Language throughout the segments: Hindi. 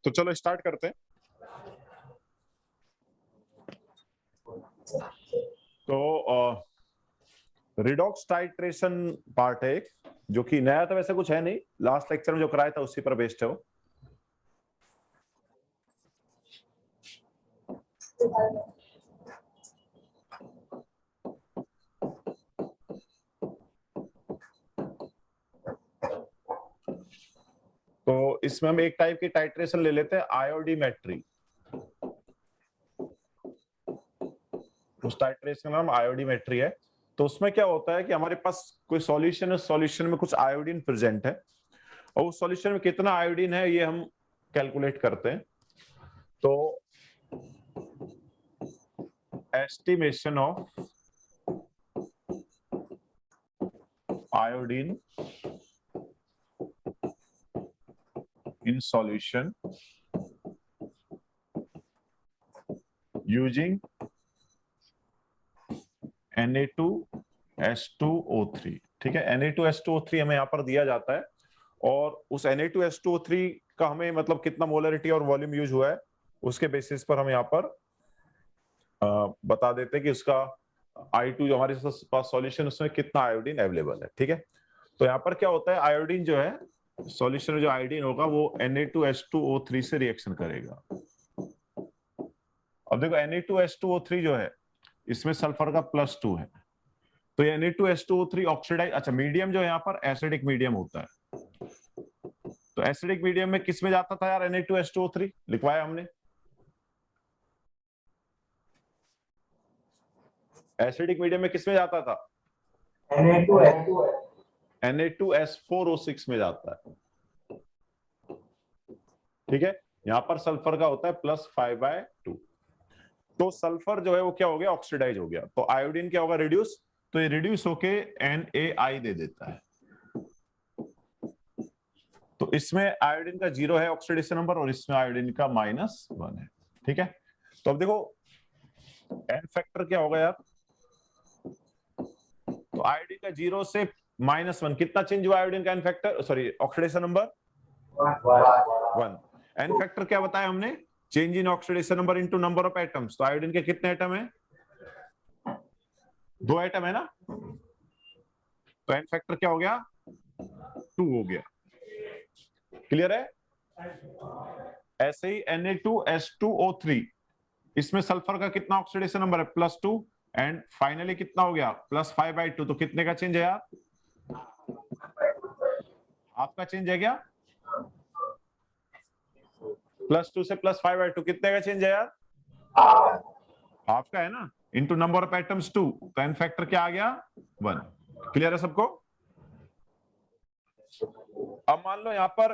तो चलो स्टार्ट करते हैं। तो रिडॉक्स टाइट्रेशन पार्ट है एक, जो कि नया तो वैसे कुछ है नहीं, लास्ट लेक्चर में जो कराया था उसी पर बेस्ड है वो। तो इसमें हम एक टाइप की टाइट्रेशन ले लेते हैं, आयोडीमेट्री। उस टाइट्रेशन का नाम आयोडीमेट्री है। तो उसमें क्या होता है कि हमारे पास कोई सॉल्यूशन है, सॉल्यूशन में कुछ आयोडीन प्रेजेंट है और उस सॉल्यूशन में कितना आयोडीन है ये हम कैलकुलेट करते हैं। तो estimation of iodine in solution using Na2S2O3। ठीक है, Na2S2O3 हमें यहाँ पर दिया जाता है और उस Na2S2O3 का हमें मतलब कितना मोलरिटी और वॉल्यूम यूज हुआ है उसके बेसिस पर हम यहाँ पर बता देते हैं कि उसका I2 जो हमारे पास सॉल्यूशन उसमें कितना आयोडीन अवेलेबल है। ठीक है, तो यहाँ पर क्या होता है, आयोडीन जो है सॉल्यूशन में जो आयोडीन होगा वो Na2S2O3 से रिएक्शन करेगा। अब देखो Na2S2O3 जो है इसमें सल्फर का +2 है, तो ये Na2S2O3 ऑक्सीडाइज, अच्छा मीडियम जो है यहाँ पर एसिडिक मीडियम होता है। तो एसिडिक मीडियम में किस में जाता था यार Na2S2O3, लिखवाया हमने। एसिडिक मीडियम में किस में जाता था, Na2S4O6 में जाता है। ठीक है, यहाँ पर सल्फर का होता है +5/2। तो सल्फर जो है वो क्या हो गया, ऑक्सीडाइज हो गया। तो आयोडीन क्या होगा, रिड्यूस। तो ये रिड्यूस होके NaI दे देता है। तो इसमें आयोडीन का 0 है ऑक्सीडेशन नंबर और इसमें आयोडीन का -1 है। ठीक है, तो अब देखो एन फैक्टर क्या होगा यार, तो आयोडीन का 0 से -1 कितना चेंज हुआ आयोडीन का N factor, sorry oxidation number 1। N factor क्या बताया हमने, change in oxidation number into number of atoms. तो आयोडीन के कितने एटम है, 2 एटम है ना, तो एन फैक्टर क्या हो गया, 2 हो गया। क्लियर है। ऐसे ही Na2S2O3, इसमें सल्फर का कितना ऑक्सीडेशन नंबर है, +2 एंड फाइनली कितना हो गया, +5/2। तो कितने का चेंज है यार, आपका चेंज है क्या, +2 से +5/2 कितने का चेंज है यार, आपका है ना, इनटू नंबर ऑफ एटम्स 2। तो एन फैक्टर क्या आ गया, 1। क्लियर है सबको। अब मान लो यहाँ पर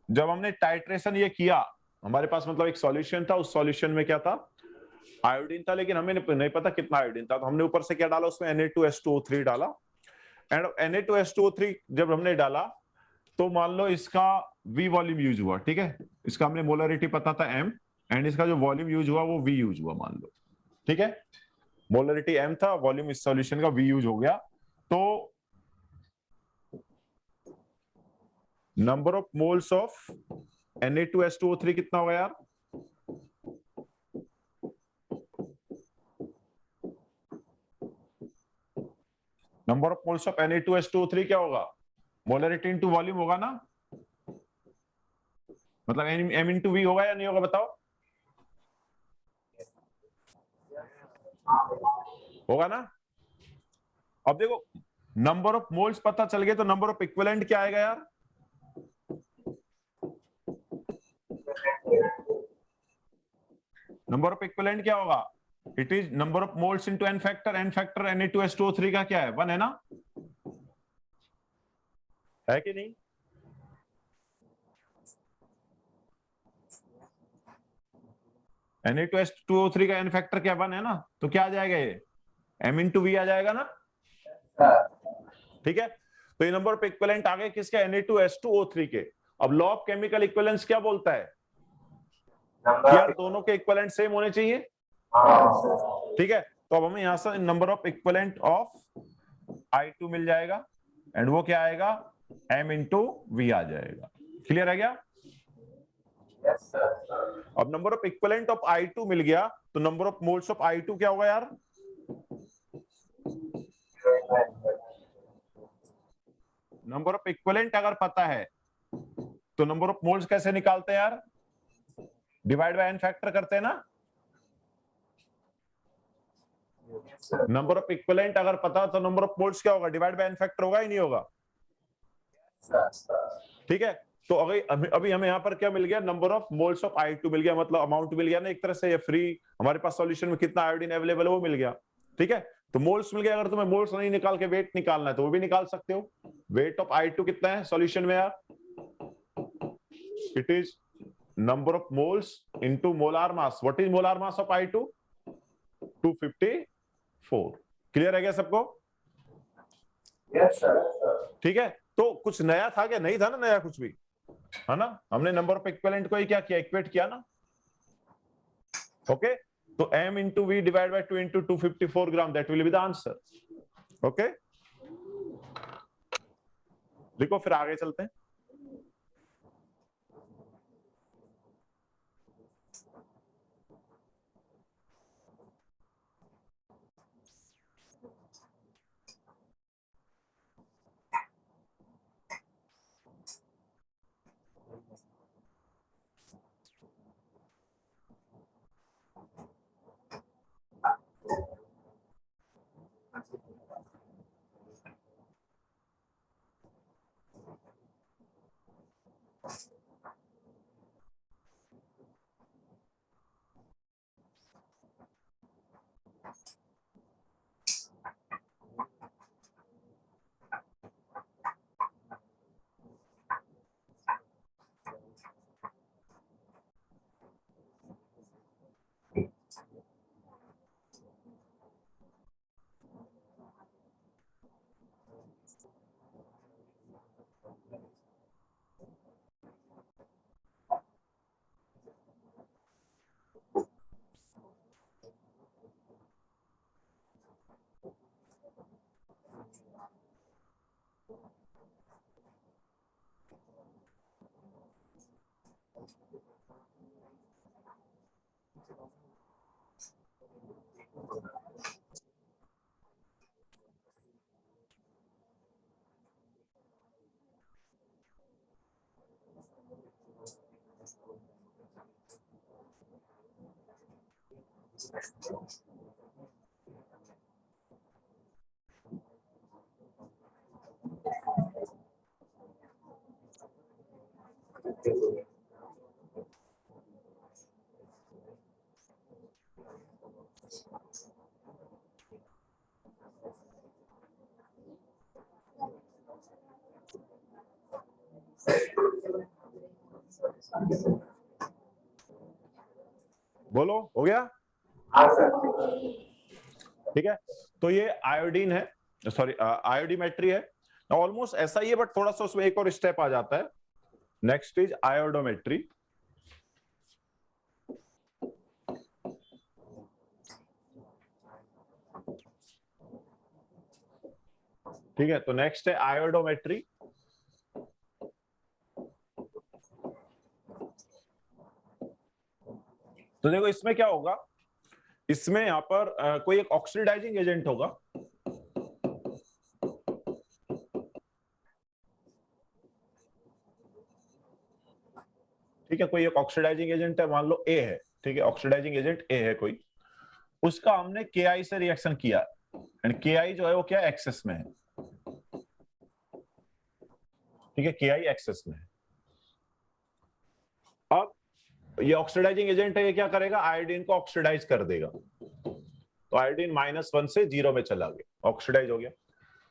जब हमने टाइट्रेशन ये किया, हमारे पास मतलब एक सॉल्यूशन था, उस सॉल्यूशन में क्या था, आयोडीन था, लेकिन हमें नहीं पता कितना आयोडीन था। तो हमने ऊपर से क्या डाला, उसमें Na2S2O3 डाला। एंड Na2S2O3 जब हमने डाला तो मान लो इसका V वॉल्यूम यूज हुआ। ठीक है, इसका हमने मोलरिटी पता था M, एंड इसका जो वॉल्यूम यूज हुआ वो V यूज हुआ मान लो। ठीक है, मोलरिटी M था, वॉल्यूम इस सॉल्यूशन का V यूज हो गया। तो number of moles of Na2S2O3 कितना होगा यार, number of moles of Na2S2O3 क्या होगा, मोलरिटी इनटू वॉल्यूम होगा ना, मतलब M इंटू V होगा या नहीं होगा बताओ, होगा ना। अब देखो नंबर ऑफ मोल्स पता चल गए तो नंबर ऑफ इक्विवेलेंट क्या आएगा यार, नंबर ऑफ इक्विवेलेंट क्या होगा, it is number of moles into N factor. N factor Na2S2O3 का क्या है, 1 है ना, है कि नहीं। Na2S2O3 का एन फैक्टर क्या, 1 है ना, तो क्या आ जाएगा ये M इंटू V आ जाएगा ना। ठीक है, तो ये नंबर ऑफ इक्विवेलेंट आ गए किसके, Na2S2O3 के। अब लॉ ऑफ केमिकल इक्विवेलेंस क्या बोलता है, यार दोनों के इक्विवेलेंट सेम होने चाहिए। ठीक है, तो अब हमें यहां से number of equivalent of I2 मिल जाएगा एंड वो क्या आएगा, M इंटू V आ जाएगा। क्लियर है क्या। अब number of equivalent of I2 मिल गया, तो number of moles of I2 क्या होगा यार? नंबर ऑफ इक्विवेलेंट अगर पता है तो नंबर ऑफ मोल्स कैसे निकालते हैं यार? डिवाइड बाय एन फैक्टर करते हैं ना। नंबर ऑफ इक्विवेलेंट अगर पता तो नंबर ऑफ मोल्स क्या होगा? डिवाइड बाय एन फैक्टर होगा ही नहीं होगा? ठीक है, तो अभी हमें यहाँ पर क्या मिल गया? Number of moles of I2 मिल गया, मतलब अमाउंट मिल गया ना एक तरह से। ये फ्री हमारे पास सॉल्यूशन में कितना आयोडीन अवेलेबल है वो मिल गया। ठीक है, तो मोल्स मिल गया। अगर तुम्हें मोल्स नहीं निकाल के वेट निकालना है तो वो भी निकाल सकते हो। वेट ऑफ I2 कितना है सॉल्यूशन में यार? It is number of moles into molar mass. What is molar mass of I2? 254। Clear है क्या सबको? Yes sir. ठीक है, तो कुछ नया था क्या? नहीं था ना नया कुछ भी, है ना। हमने नंबर ऑफ इक्विवेलेंट को ही क्या किया? इक्वेट किया ना। ओके, तो m into we divide by 2 into 254 gram, that will be the answer. Okay, देखो फिर आगे चलते हैं। बोलो, हो गया? हाँ सर। ठीक है, तो ये आयोडीन है, सॉरी आयोडीमेट्री है। ऑलमोस्ट ऐसा ही है, बट थोड़ा सा उसमें एक और स्टेप आ जाता है। Next is iodometry. ठीक है, तो नेक्स्ट है आयोडोमेट्री। तो देखो इसमें क्या होगा, इसमें यहां पर कोई एक ऑक्सीडाइजिंग एजेंट होगा। ठीक है, कोई एक ऑक्सीडाइजिंग एजेंट है, मान लो ए है। ठीक है, ऑक्सीडाइजिंग एजेंट ए है कोई, उसका हमने Ki से रिएक्शन किया, एंड Ki जो है वो क्या एक्सेस में है। ठीक है, Ki एक्सेस में है। अब ये ऑक्सीडाइजिंग एजेंट है, ये क्या करेगा? आयोडीन को ऑक्सीडाइज कर देगा। तो आयोडीन -1 से 0 में चला गया, ऑक्सीडाइज हो गया,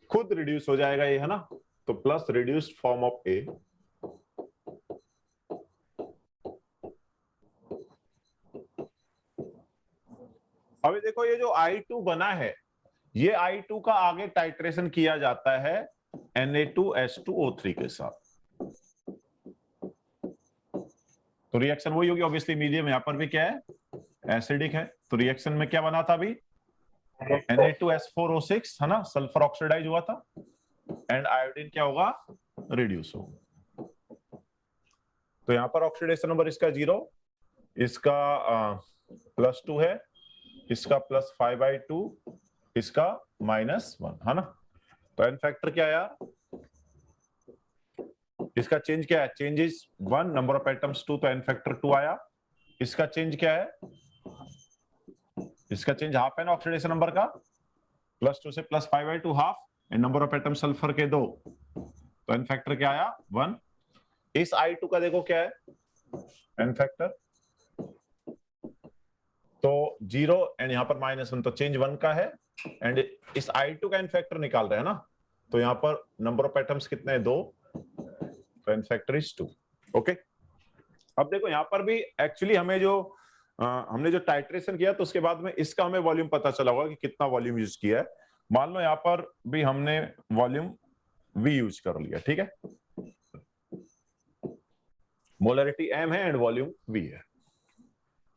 खुद रिड्यूस हो जाएगा ये, है ना। तो प्लस रिड्यूस्ड फॉर्म ऑफ ए। अभी देखो ये जो I2 बना है, ये I2 का आगे टाइट्रेशन किया जाता है Na2H2O3 के साथ। तो रिएक्शन वही होगी ऑब्वियसली, मीडियम यहां पर भी क्या है? एसिडिक है। तो रिएक्शन में क्या बना था अभी? Na2S4O6, है ना, सल्फर ऑक्सीडाइज हुआ था, एंड आयोडीन क्या होगा? रिड्यूस होगा। तो यहाँ पर ऑक्सीडेशन नंबर इसका 0, इसका +2 है, इसका +5/2, इसका -1 है ना। तो एन फैक्टर क्या आया, इसका चेंज क्या है, change is 1, number of atoms 2, तो एन फैक्टर 2 आया। इसका चेंज क्या है, इसका चेंज हाफ है ना ऑक्सीडेशन नंबर का, +2 से +5/2 half, and number of atom sulphur के 2, तो एन फैक्टर क्या आया 1। इस I2 का देखो क्या है एन फैक्टर, तो 0 एंड यहाँ पर -1, तो चेंज 1 का है, एंड इस I2 का एन फैक्टर निकाल रहे हैं ना, तो यहाँ पर नंबर ऑफ एटम्स कितने हैं 2, तो एन फैक्टर इज 2। ओके, अब देखो यहाँ पर भी एक्चुअली हमें जो हमने जो टाइट्रेशन किया तो उसके बाद में इसका हमें वॉल्यूम पता चला होगा कि कितना वॉल्यूम यूज किया है। मान लो यहाँ पर भी हमने वॉल्यूम V यूज कर लिया, ठीक है, मोलरिटी M है एंड वॉल्यूम V है,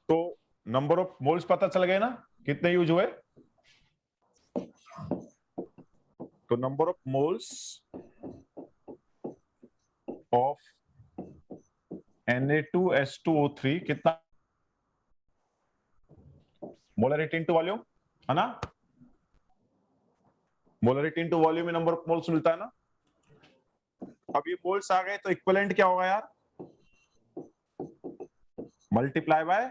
तो नंबर ऑफ मोल्स पता चल गए ना कितने यूज हुए, तो number of moles of Na2H2O3 कितना, मोलरिटी इनटू वॉल्यूम है ना, मोलरिटी इनटू वॉल्यूम में नंबर ऑफ मोल्स मिलता है ना। अब ये मोल्स आ गए तो इक्विवेलेंट क्या होगा यार, मल्टीप्लाई बाय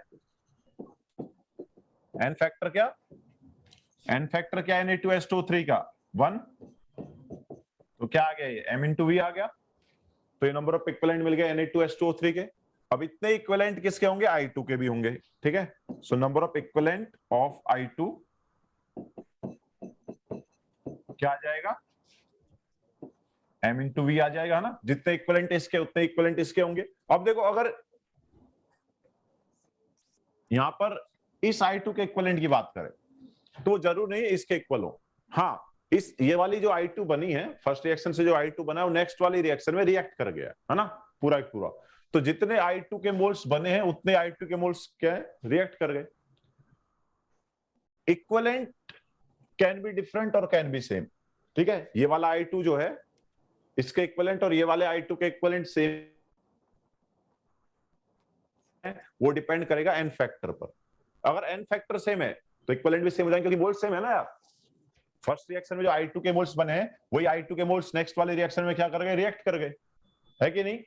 एन फैक्टर, क्या एन फैक्टर क्या है Na2H2O3 का 1, तो क्या आ गया ये M/V आ गया, तो ये नंबर ऑफ इक्विवेलेंट मिल गए Na2H2O3 के। अब इतने इक्विवेलेंट किसके होंगे, I2 के भी होंगे, ठीक है। So number of equivalent of I2 क्या आ जाएगा, M/V आ जाएगा ना, जितने इक्विवेलेंट इसके उतने इक्विवेलेंट इसके होंगे। अब देखो अगर यहां पर इस I2 के इक्विवेलेंट की बात करें तो जरूर नहीं है इसके इक्वल हो, हाँ इस ये वाली जो I2 बनी है फर्स्ट रिएक्शन से जो I2 बना है वो नेक्स्ट वाली रिएक्शन में रिएक्ट कर गया है ना, पूरा एक पूरा, तो जितने I2 के मोल्स बने हैं उतने I2 के मोल्स क्या है रिएक्ट कर गए। इक्विवेलेंट कैन बी डिफरेंट और कैन बी सेम, ठीक है, ये वाला I2 जो है इसके इक्विवेलेंट और ये वाले I2 के इक्विवेलेंट सेम है, वो डिपेंड करेगा एन फैक्टर पर। अगर एन फैक्टर सेम है तो इक्विवेलेंट भी सेम हो जाएंगे क्योंकि मोल्स सेम है ना यार। फर्स्ट रिएक्शन में जो I2 के मोल्स बने हैं वही I2 के मोल्स नेक्स्ट वाले रिएक्शन में क्या कर गए, रिएक्ट कर गए, है कि नहीं।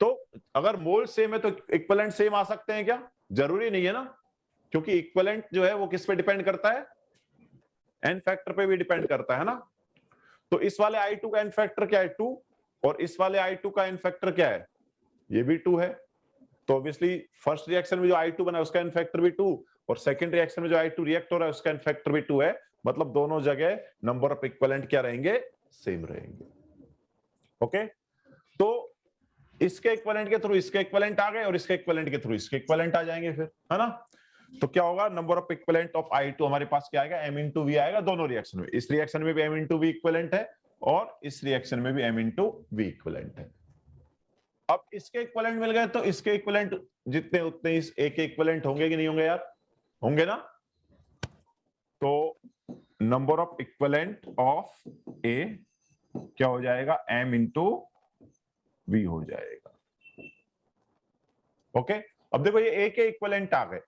तो अगर मोल सेम है तो इक्विवेलेंट सेम आ सकते हैं क्या, जरूरी नहीं है ना, क्योंकि इक्विवेलेंट जो है वो किस पे डिपेंड करता है, एन फैक्टर पे भी डिपेंड करता है ना। तो इस वाले I2 का एन फैक्टर क्या है 2, और इस वाले I2 का एन फैक्टर क्या है, ये भी 2 है, तो ऑब्वियसली फर्स्ट रिएक्शन में जो I2 बना है उसका एन फैक्टर भी 2, और सेकंड रिएक्शन में जो I2 रिएक्ट हो रहा है उसका एन फैक्टर भी 2 है, मतलब दोनों जगह नंबर ऑफ इक्विवेलेंट क्या रहेंगे, सेम रहेंगे। ओके, तो इसके इक्विवेलेंट के थ्रू इसके इक्विवेलेंट आ गए और इसके इक्विवेलेंट के थ्रू इसके इक्विवेलेंट आ जाएंगे फिर, है ना। तो क्या होगा, number of equivalent of I2 हमारे पास क्या आएगा, M/V आएगा दोनों रिएक्शन में, इस रिएक्शन में भी M/V इक्विवेलेंट है और इस रिएक्शन में भी M/V इक्विवेलेंट है। अब इसके इक्विवेलेंट मिल गए तो इसके इक्विवेलेंट जितने उतने इस ए के इक्विवेलेंट होंगे कि नहीं होंगे यार, होंगे ना। तो नंबर ऑफ इक्विवेलेंट ऑफ ए क्या हो जाएगा, M/V हो जाएगा। ओके, अब देखो ये ए के इक्विवेलेंट आ गए,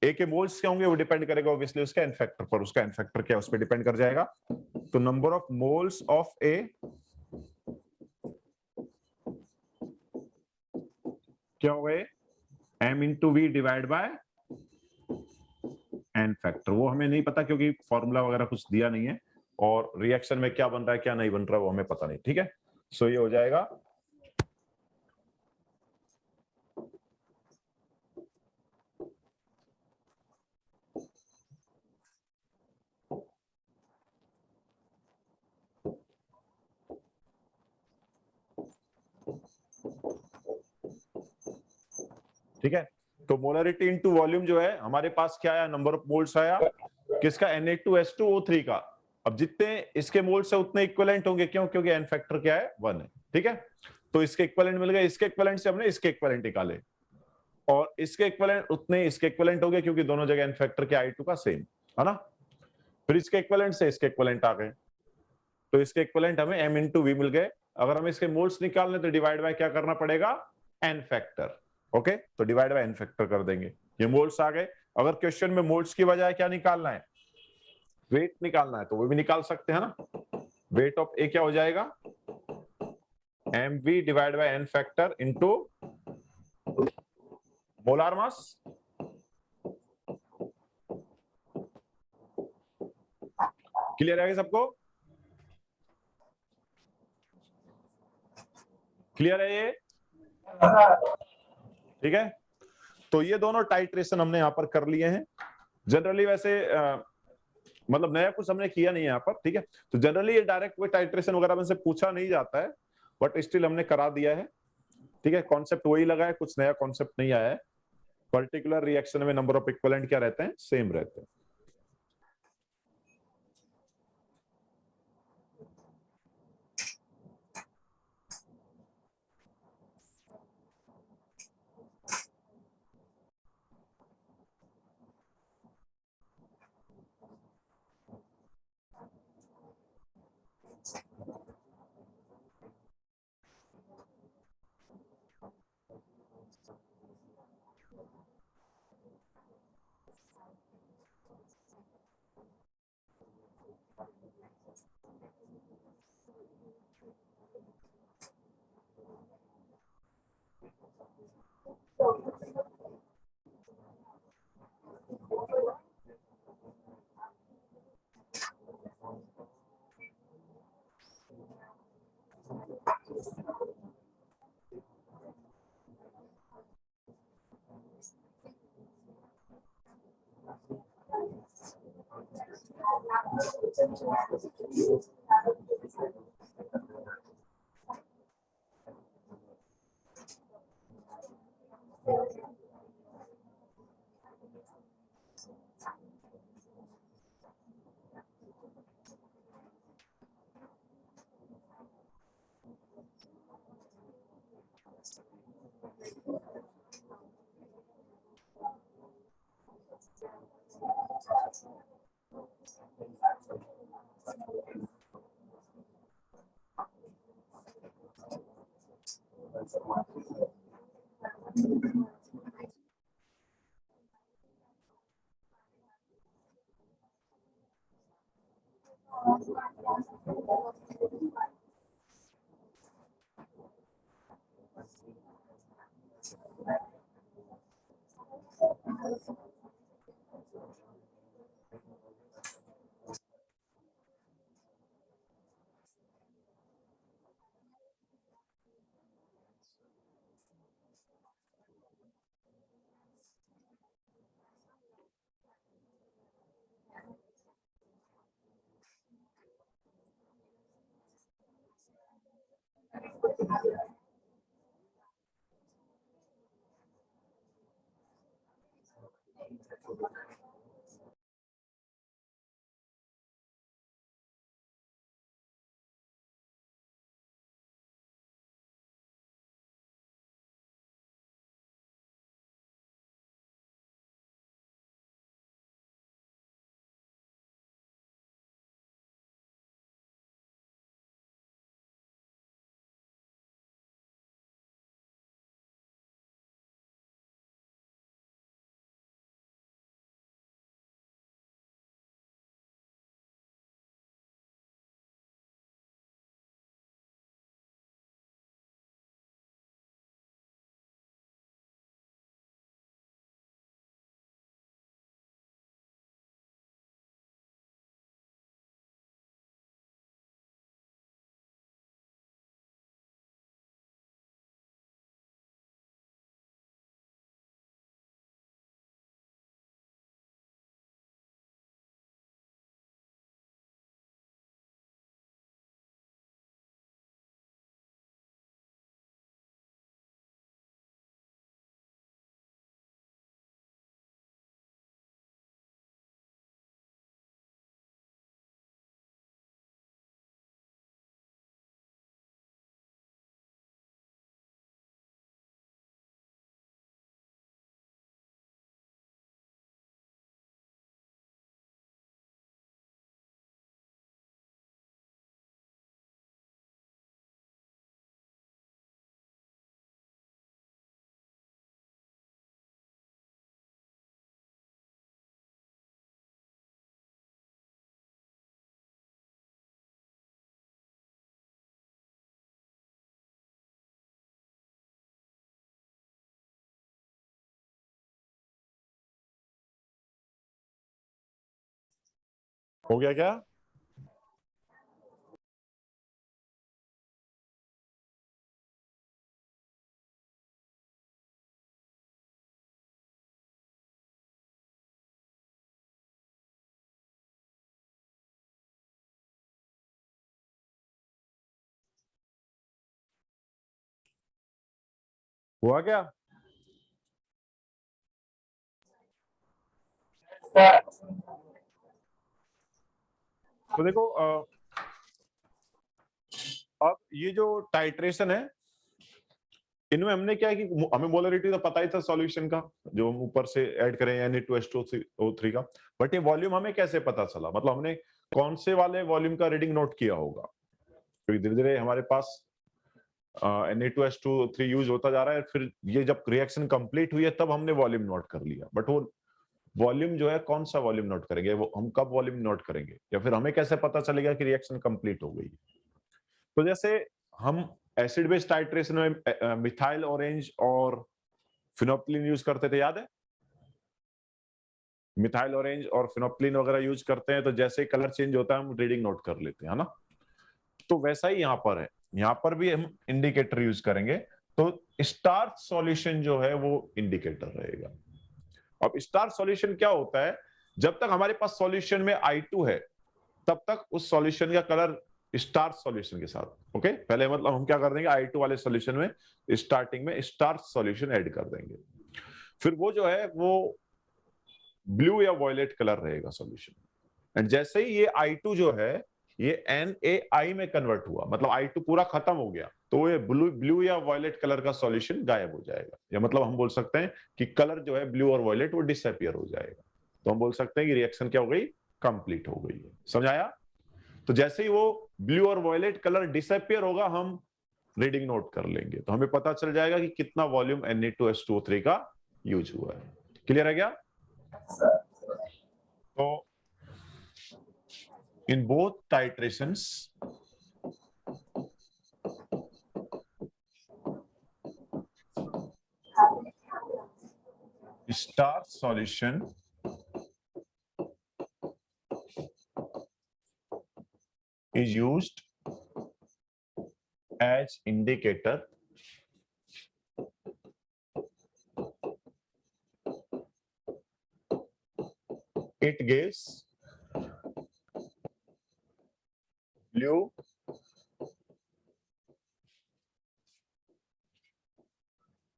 ए के मोल्स क्या होंगे वो डिपेंड करेगा ऑब्वियसली उसका एन फैक्टर पर, उसका एन फैक्टर क्या है उस पर डिपेंड कर जाएगा। तो नंबर ऑफ मोल्स ऑफ ए क्या हो गए, M/V divide by n factor, वो हमें नहीं पता क्योंकि फॉर्मूला वगैरह कुछ दिया नहीं है, और रिएक्शन में क्या बन रहा है क्या नहीं बन रहा है वो हमें पता नहीं, ठीक है। सो ये हो जाएगा ठीक है। तो मोलरिटी इनटू वॉल्यूम जो है हमारे पास क्या आया, नंबर ऑफ मोल्स आया किसका, Na2H2O3 का। अब जितने इसके मोल्स है उतने इक्विवेलेंट होंगे, क्यों, क्योंकि एन फैक्टर क्या है 1 है, ठीक है। तो इसके इक्विवेलेंट मिल गए, इसके इक्विवेलेंट से हमने इसके इक्विवेलेंट निकाले, और इसके इक्विवेलेंट उतने इसके इक्विवेलेंट हो गए क्योंकि दोनों जगह एन फैक्टर के I2 का सेम है ना। फिर इसके इक्विवेलेंट से इसके इक्विवेलेंट आ गए, तो इसके इक्विवेलेंट हमें M/V मिल गए। अगर हमें इसके मोल्स निकालने तो डिवाइड बाय क्या करना पड़ेगा, एन फैक्टर। ओके, तो डिवाइड बाय एन फैक्टर कर देंगे। ये मोल्स आ गए। अगर क्वेश्चन में मोल्स की बजाय क्या निकालना है, वेट निकालना है, तो वो भी निकाल सकते हैं ना। वेट ऑफ ए क्या हो जाएगा, mv divide by n factor into molar mass. Clear है सबको? क्लियर है ये? ठीक है, तो ये दोनों टाइट्रेशन हमने यहां पर कर लिए हैं। जनरली वैसे मतलब नया कुछ हमने किया नहीं है यहाँ पर, ठीक है। तो जनरली ये डायरेक्ट कोई टाइट्रेशन वगैरह में से पूछा नहीं जाता है, बट स्टिल हमने करा दिया है, ठीक है। कॉन्सेप्ट वही लगा है, कुछ नया कॉन्सेप्ट नहीं आया है। पर्टिकुलर रिएक्शन में नंबर ऑफ इक्विवेलेंट क्या रहते हैं, सेम रहते हैं। हो गया क्या? हुआ क्या? सर तो देखो अब ये जो टाइट्रेशन है, इनमें हमने क्या है कि हमें मोलरिटी तो पता ही था सॉल्यूशन का, जो हम ऊपर से ऐड करें Na2H2O3 का, बट ये वॉल्यूम हमें कैसे पता चला? मतलब हमने कौन से वाले वॉल्यूम का रीडिंग नोट किया होगा? क्योंकि धीरे धीरे हमारे पास Na2H2O3 यूज होता जा रहा है, फिर ये जब रिएक्शन कंप्लीट हुई है तब हमने वॉल्यूम नोट कर लिया, बट वो वॉल्यूम जो है कौन सा वॉल्यूम नोट करेंगे? वो हम कब वॉल्यूम नोट करेंगे, या फिर हमें कैसे पता चलेगा कि रिएक्शन कंप्लीट हो गई? तो जैसे हम एसिड बेस टाइट्रेशन में मिथाइल ऑरेंज और फिनोप्टिलीन यूज करते थे, याद है? मिथाइल ऑरेंज और फिनोप्टिलीन वगैरह यूज करते हैं, तो जैसे कलर चेंज होता है हम रीडिंग नोट कर लेते हैं, है ना? तो वैसा ही यहाँ पर है, यहाँ पर भी हम इंडिकेटर यूज करेंगे। तो स्टार्च सॉल्यूशन जो है वो इंडिकेटर रहेगा। अब स्टार्च सॉल्यूशन क्या होता है? जब तक हमारे पास सॉल्यूशन में I2 है तब तक उस सॉल्यूशन का कलर स्टार्च सॉल्यूशन के साथ, ओके? पहले मतलब हम क्या कर देंगे, I2 वाले सॉल्यूशन में स्टार्टिंग में स्टार्च सॉल्यूशन ऐड कर देंगे, फिर वो जो है वो ब्लू या वॉयलेट कलर रहेगा सॉल्यूशन। एंड जैसे ही ये I2 जो है ये NaI में कन्वर्ट हुआ, मतलब I2 पूरा खत्म हो गया, तो ये ब्लू या वॉयलेट कलर का सॉल्यूशन गायब हो जाएगा, या मतलब हम बोल सकते हैं कि कलर जो है ब्लू और वॉयलेट वो डिसअपियर हो जाएगा। तो हम बोल सकते हैं कि रिएक्शन क्या हो गई, कंप्लीट हो गई है। समझ आया? तो जैसे ही वो ब्लू और वॉयलेट कलर डिसअपियर होगा हम रीडिंग नोट कर लेंगे, तो हमें पता चल जाएगा कि कितना वॉल्यूम Na2H2O3 का यूज हुआ है। क्लियर है क्या? तो in both titrations, starch solution is used as indicator. It gives blue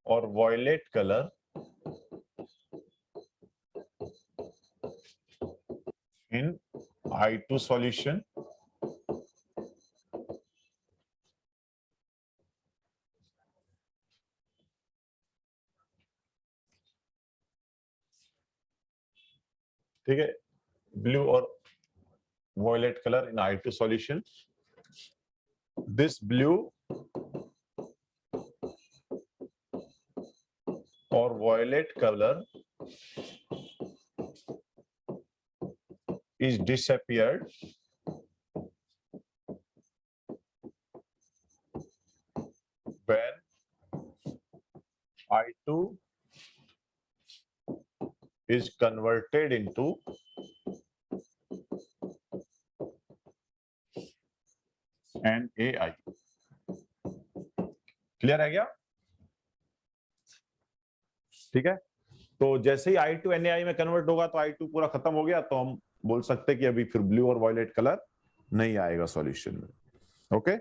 or violet color in I2 solution ठीक है, ब्लू और violet color in I2 solution. This blue or violet color is disappeared when I2 is converted into NaI. Clear है क्या? ठीक है, तो जैसे ही I2 NaI में कन्वर्ट होगा तो I2 पूरा खत्म हो गया, तो हम बोल सकते हैं कि अभी फिर ब्लू और वॉयलेट कलर नहीं आएगा सॉल्यूशन में। ओके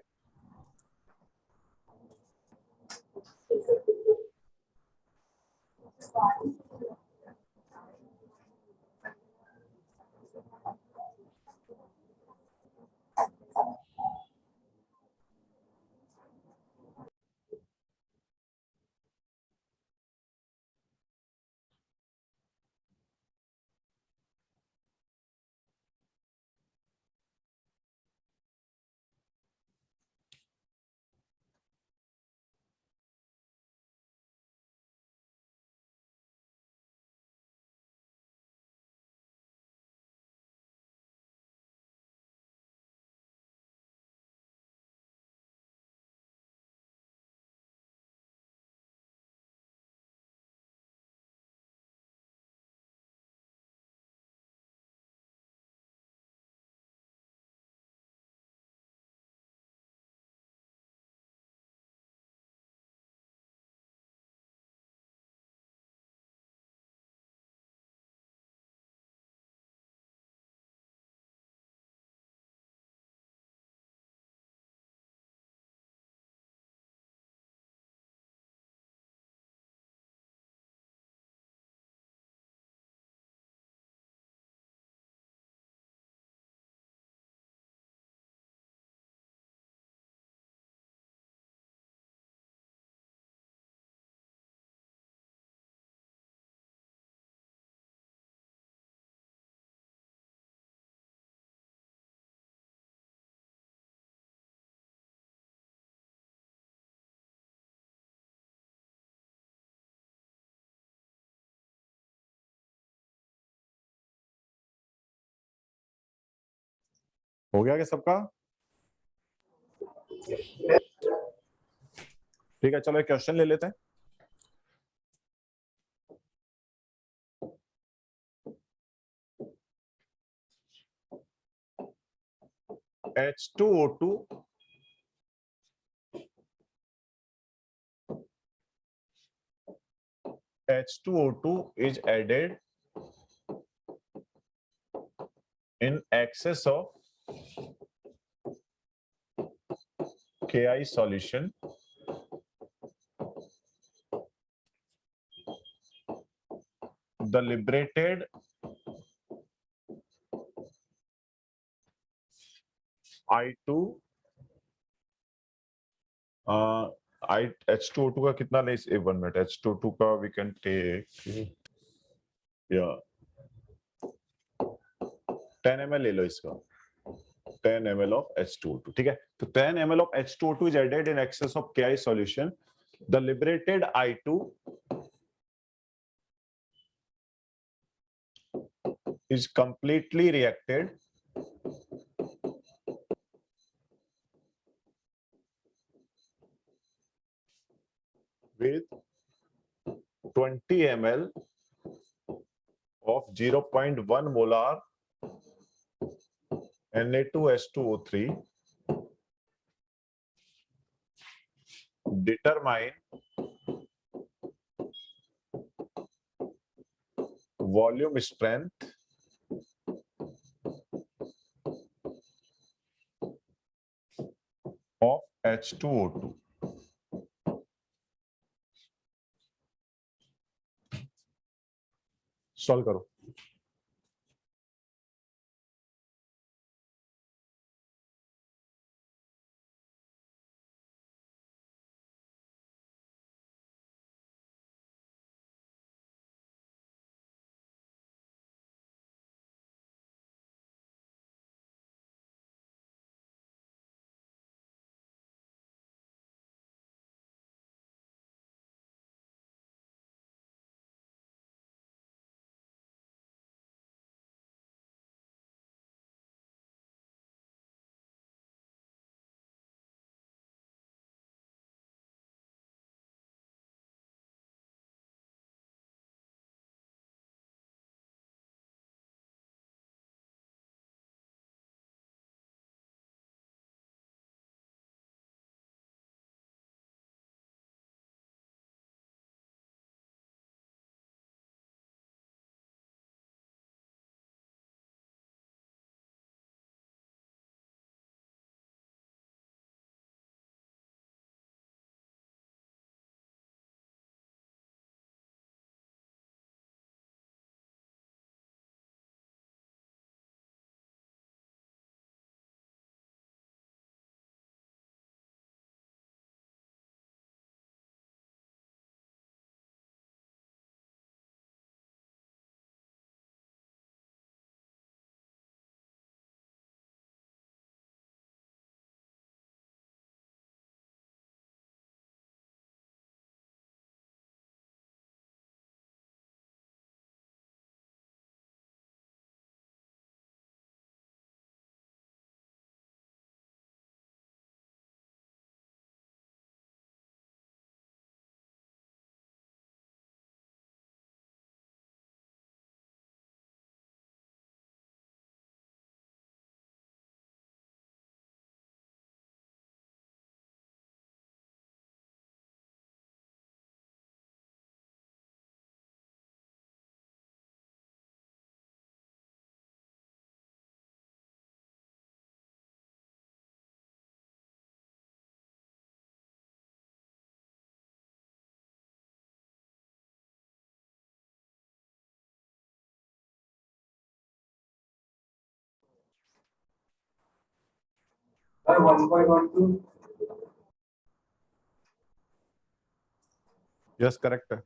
हो गया क्या सबका? ठीक है, चलो एक क्वेश्चन ले लेते हैं। H2O2 is added in excess of Ki solution. The liberated I2 H2O2 का कितना ले? 1 मिनट, H2O2 का वी कैन टेक या 10 ml ले लो इसका, 10 ml of H2O2, ठीक है। तो 10 ml of H2O2 is added in excess of Ki solution. The liberated I2 is completely reacted with 20 ml of 0.1 molar Na2H2O3. Determine volume strength of H2O2. Solve करो। Sir, 1.12. यस करेक्ट है।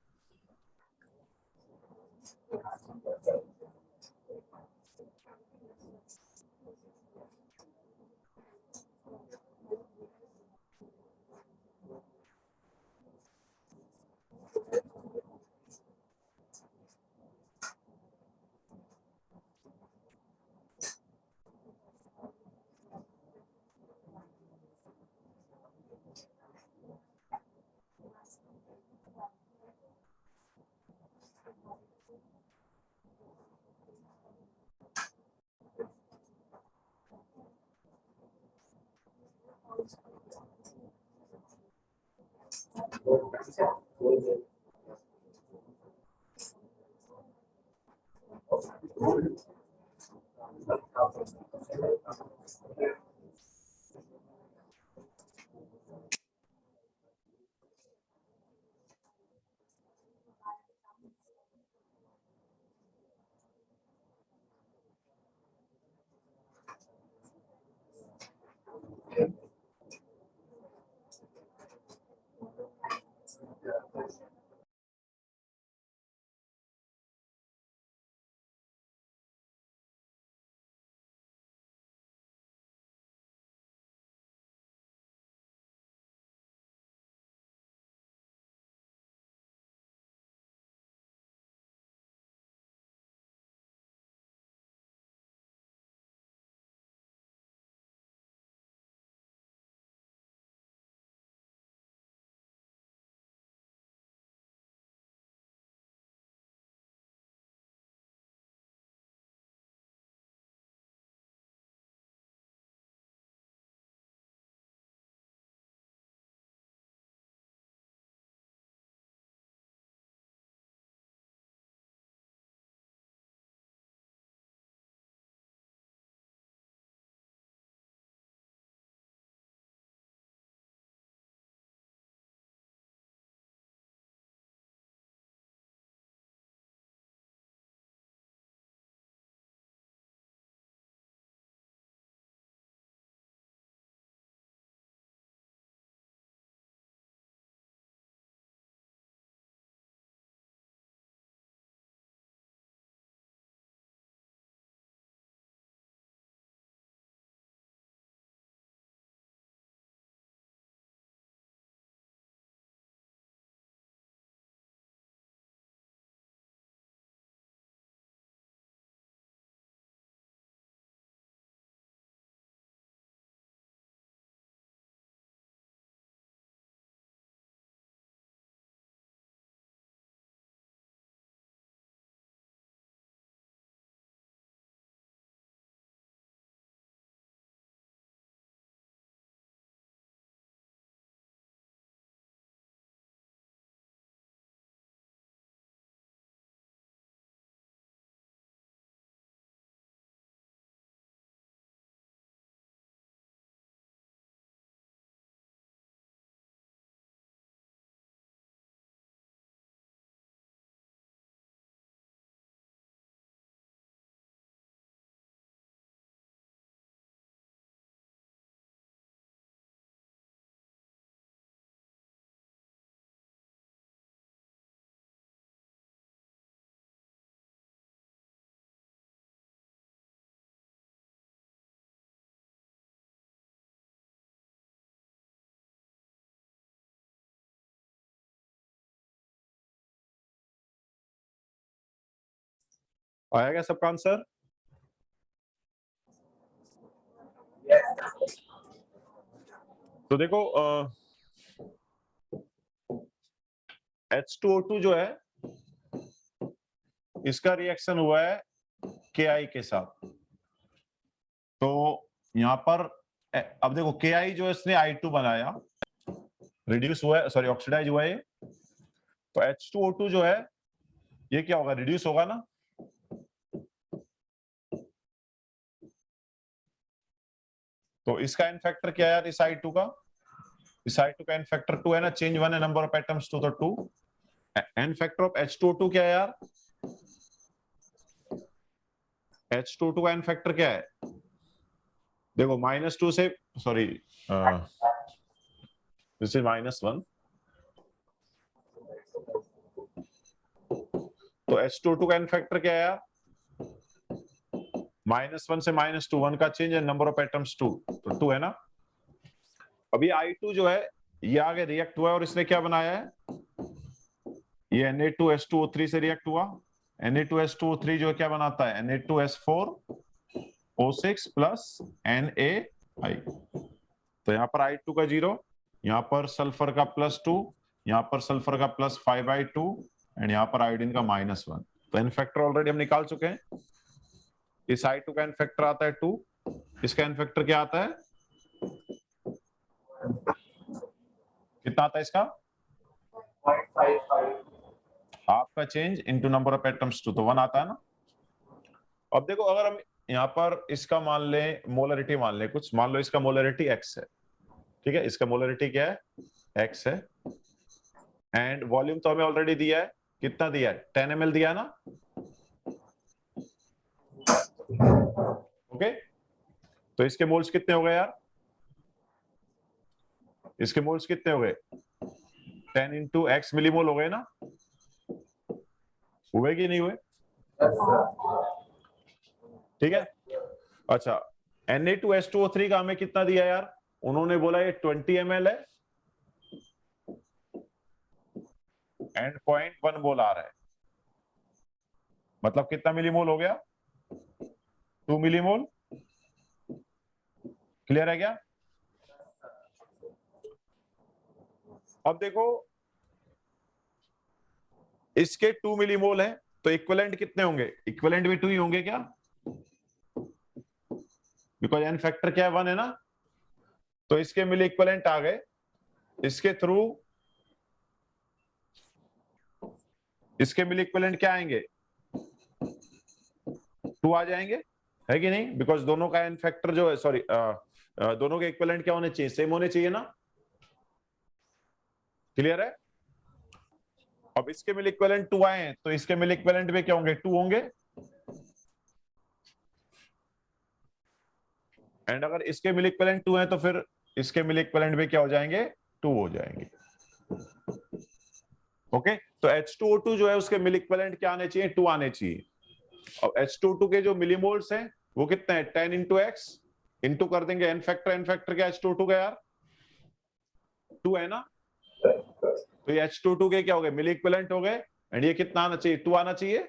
आया क्या सबका आंसर? तो देखो H2O2 जो है इसका रिएक्शन हुआ है Ki के साथ। तो यहां पर अब देखो Ki जो इसने I2 बनाया, रिड्यूस हुआ है, सॉरी ऑक्सीडाइज हुआ है। तो H2O2 जो है ये क्या होगा, रिड्यूस होगा ना। तो इसका एन फैक्टर क्या है यार इस I2 का? इस I2 का एन फैक्टर 2 है ना, चेंज 1 है, नंबर ऑफ एटम्स 2 तो 2। एन फैक्टर ऑफ H2O2 क्या है यार? H2O2 का एन फैक्टर क्या है? देखो -2 से, सॉरी दिस इज -1। तो H2O2 का एन फैक्टर क्या है यार? -1 से -2, 1 का चेंज है, नंबर ऑफ एटम्स 2 तो 2 है ना। अभी I2 जो है ये आगे रिएक्ट हुआ है और इसने क्या बनाया है, ये Na2H2O3 से रिएक्ट हुआ। Na2H2O3 जो क्या बनाता है, Na2S4O6 प्लस NaI। तो यहाँ पर I2 का 0, यहाँ पर सल्फर का +2, यहाँ पर सल्फर का +5I2 एंड यहाँ पर आयोडीन का -1। तो एन फैक्टर ऑलरेडी हम निकाल चुके हैं। इस I2 का एन फैक्टर आता है 2, इसका एन फैक्टर क्या आता है कितना आता है इसका? 0.55. हाफ का change into number of atoms 2, तो 1 आता है ना। अब देखो अगर हम यहाँ पर इसका मान लें मोलरिटी, मान लें कुछ, मान लो इसका मोलरिटी x है, ठीक है, इसका मोलरिटी क्या है? x है, एंड वॉल्यूम तो हमें ऑलरेडी दिया है, कितना दिया है? 10 ml दिया है ना। ओके, तो इसके मोल्स कितने हो गए यार? इसके मोल्स कितने हो गए? 10 इंटू एक्स मिलीमोल हो गए ना, हुए कि नहीं हुए? ठीक है। अच्छा, Na2H2O3 का हमें कितना दिया यार? उन्होंने बोला ये 20 ml है एंड 0.1 मोल आ रहा है, मतलब कितना मिलीमोल हो गया? 2 मिलीमोल। क्लियर है क्या? अब देखो इसके 2 मिलीमोल है, तो इक्विवेलेंट कितने होंगे? इक्विवेलेंट भी 2 ही होंगे क्या? बिकॉज एन फैक्टर क्या है? 1 है ना। तो इसके मिली इक्विवेलेंट आ गए, इसके थ्रू इसके मिली इक्विवेलेंट क्या आएंगे? 2 आ जाएंगे, है कि नहीं? बिकॉज दोनों का एन फैक्टर जो है, सॉरी दोनों के इक्विवेलेंट क्या होने चाहिए? सेम होने चाहिए ना। क्लियर है? अब इसके मिल इक्विवेलेंट 2 आए हैं, तो इसके मिल इक्विवेलेंट भी क्या होंगे? 2 होंगे। एंड अगर इसके मिल इक्विवेलेंट 2 हैं, तो फिर इसके मिल इक्विवेलेंट भी क्या हो जाएंगे? 2 हो जाएंगे। ओके, तो H2O2 जो है उसके मिल इक्विवेलेंट क्या आने चाहिए? 2 आने चाहिए। अब H2O2 के जो मिलीमोल्स हैं वो कितने हैं? 10 इंटू एक्स इंटू कर देंगे एन फैक्टर क्या H2O2 का यार? 2 है ना। तो ये H2O2 के क्या हो गए? मिली इक्विवेलेंट हो गए, एंड ये कितना आना चाहिए? 2 आना चाहिए।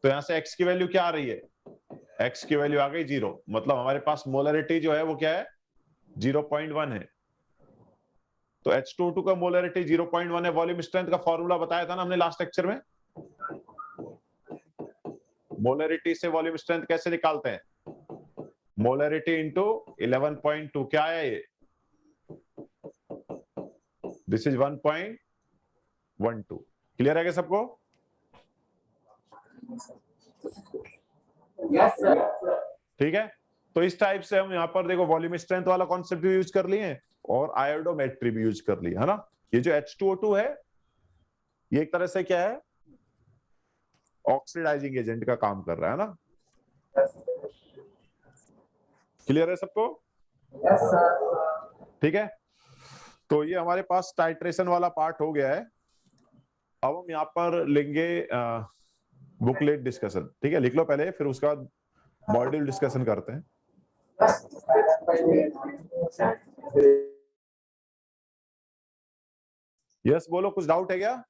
तो यहां से x की वैल्यू क्या आ रही है? x की वैल्यू आ गई 0, मतलब हमारे पास मोलरिटी जो है वो क्या है? 0.1 है। तो H2O2 का मोलरिटी 0.1 है। वॉल्यूम स्ट्रेंथ का फॉर्मूला बताया था ना हमने लास्ट लेक्चर में। मोलरिटी से वॉल्यूम स्ट्रेंथ कैसे निकालते हैं? मोलरिटी इंटू 11.2, क्या है ये? This is 1.12। क्लियर है क्या सबको? Yes, sir. ठीक है, तो इस टाइप से हम यहाँ पर देखो वॉल्यूम स्ट्रेंथ वाला कॉन्सेप्ट भी यूज कर लिए और आयोडोमेट्री भी यूज कर ली है ना। ये जो H2O2 है ये एक तरह से क्या है? ऑक्सीडाइजिंग एजेंट का काम कर रहा है ना। क्लियर है सबको? Yes, sir. ठीक है, तो ये हमारे पास टाइट्रेशन वाला पार्ट हो गया है। अब हम यहाँ पर लेंगे बुकलेट डिस्कशन। ठीक है, लिख लो पहले, फिर उसके बाद मॉड्यूल डिस्कशन करते हैं। यस बोलो, कुछ डाउट है क्या?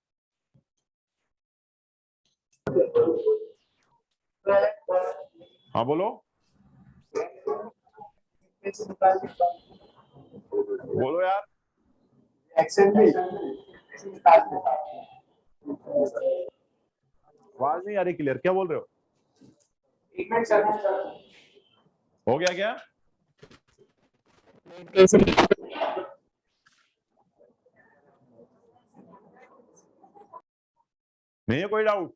हाँ बोलो, बोलो यार। आवाज नहीं आ रही क्लियर, क्या बोल रहे हो? हो गया क्या? नहीं है कोई डाउट?